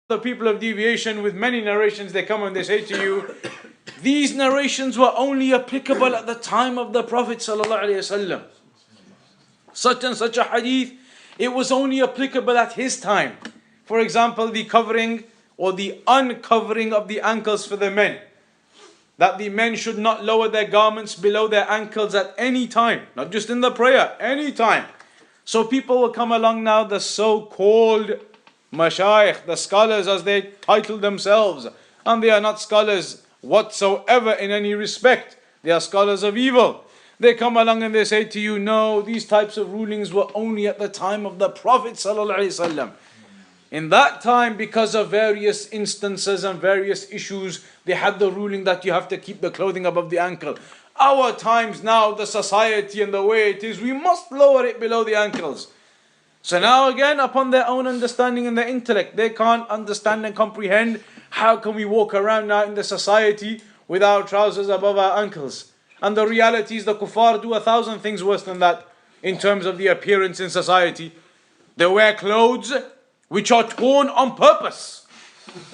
the people of deviation with many narrations, they come and they say to you, these narrations were only applicable at the time of the Prophet ﷺ. Such and such a hadith, it was only applicable at his time. For example, the covering or the uncovering of the ankles for the men. That the men should not lower their garments below their ankles at any time. Not just in the prayer, any time. So people will come along now, the so-called mashayikh, the scholars as they title themselves. And they are not scholars whatsoever in any respect. They are scholars of evil. They come along and they say to you, no, these types of rulings were only at the time of the Prophet ﷺ. In that time, because of various instances and various issues, they had the ruling that you have to keep the clothing above the ankle. Our times now, the society and the way it is, we must lower it below the ankles. So now again, upon their own understanding and their intellect, they can't understand and comprehend how can we walk around now in the society with our trousers above our ankles. And the reality is the kuffar do 1,000 things worse than that in terms of the appearance in society. They wear clothes which are torn on purpose.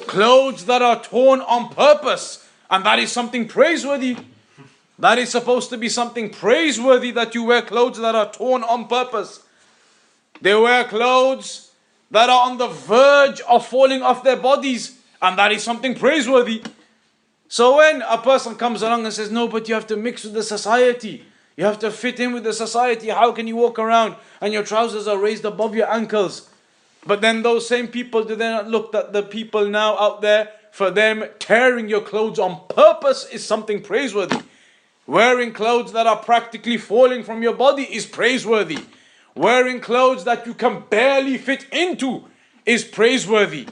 Clothes that are torn on purpose. And that is something praiseworthy. That is supposed to be something praiseworthy, that you wear clothes that are torn on purpose. They wear clothes that are on the verge of falling off their bodies. And that is something praiseworthy. So when a person comes along and says, no, but you have to mix with the society. You have to fit in with the society. How can you walk around and your trousers are raised above your ankles? But then those same people, do they not look that the people now out there, for them tearing your clothes on purpose is something praiseworthy. Wearing clothes that are practically falling from your body is praiseworthy. Wearing clothes that you can barely fit into is praiseworthy.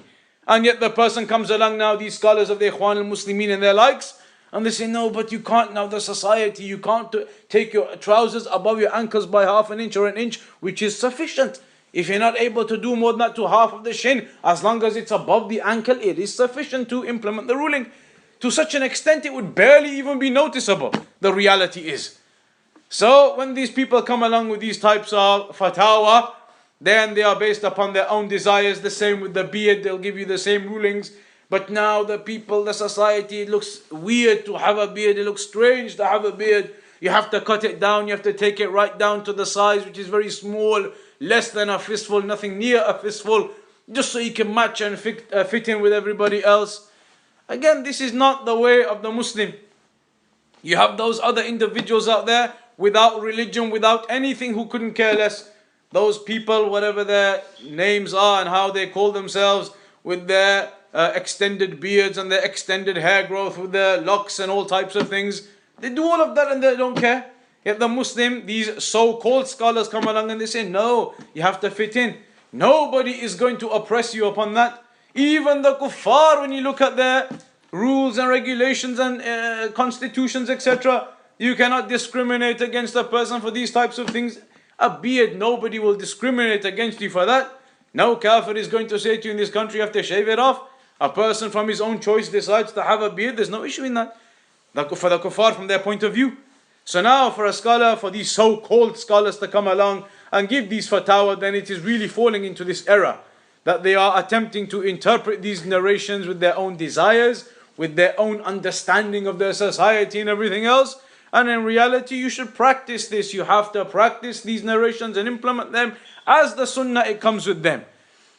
And yet the person comes along now, these scholars of the Ikhwan al-Muslimin and their likes, and they say, no, but you can't now, the society, you can't take your trousers above your ankles by half an inch or an inch, which is sufficient. If you're not able to do more than that to half of the shin, as long as it's above the ankle, it is sufficient to implement the ruling. To such an extent, it would barely even be noticeable. The reality is. So, when these people come along with these types of fatwa, then they are based upon their own desires. The same with the beard, they'll give you the same rulings. But now the people, the society, it looks weird to have a beard. It looks strange to have a beard. You have to cut it down. You have to take it right down to the size, which is very small. Less than a fistful, nothing near a fistful. Just so you can match and fit in with everybody else. Again, this is not the way of the Muslim. You have those other individuals out there without religion, without anything, who couldn't care less. Those people, whatever their names are and how they call themselves, with their extended beards and their extended hair growth, with their locks and all types of things. They do all of that and they don't care. Yet the Muslim, these so-called scholars come along and they say, no, you have to fit in. Nobody is going to oppress you upon that. Even the kuffar, when you look at their rules and regulations and constitutions, etc., you cannot discriminate against a person for these types of things. A beard, nobody will discriminate against you for that. No kafir is going to say to you in this country, you have to shave it off. A person from his own choice decides to have a beard, there's no issue in that. For the kuffar, from their point of view. So now for a scholar, for these so-called scholars to come along and give these fatwa, then it is really falling into this error. That they are attempting to interpret these narrations with their own desires, with their own understanding of their society and everything else. And in reality, you should practice this. You have to practice these narrations and implement them as the sunnah it comes with them.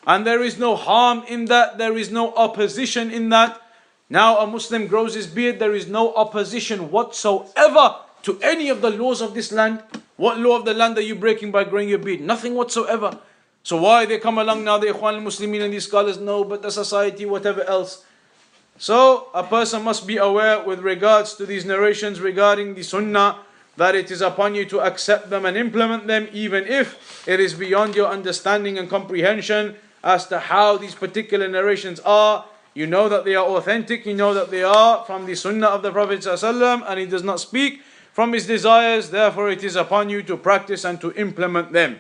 And there is no harm in that. There is no opposition in that. Now a Muslim grows his beard. There is no opposition whatsoever to any of the laws of this land. What law of the land are you breaking by growing your beard? Nothing whatsoever. So why they come along now, the Ikhwan al-Muslimin and these scholars? No, but the society, whatever else. So a person must be aware with regards to these narrations regarding the sunnah, that it is upon you to accept them and implement them, even if it is beyond your understanding and comprehension as to how these particular narrations are. You know that they are authentic, you know that they are from the sunnah of the Prophet ﷺ, and he does not speak from his desires. Therefore it is upon you to practice and to implement them.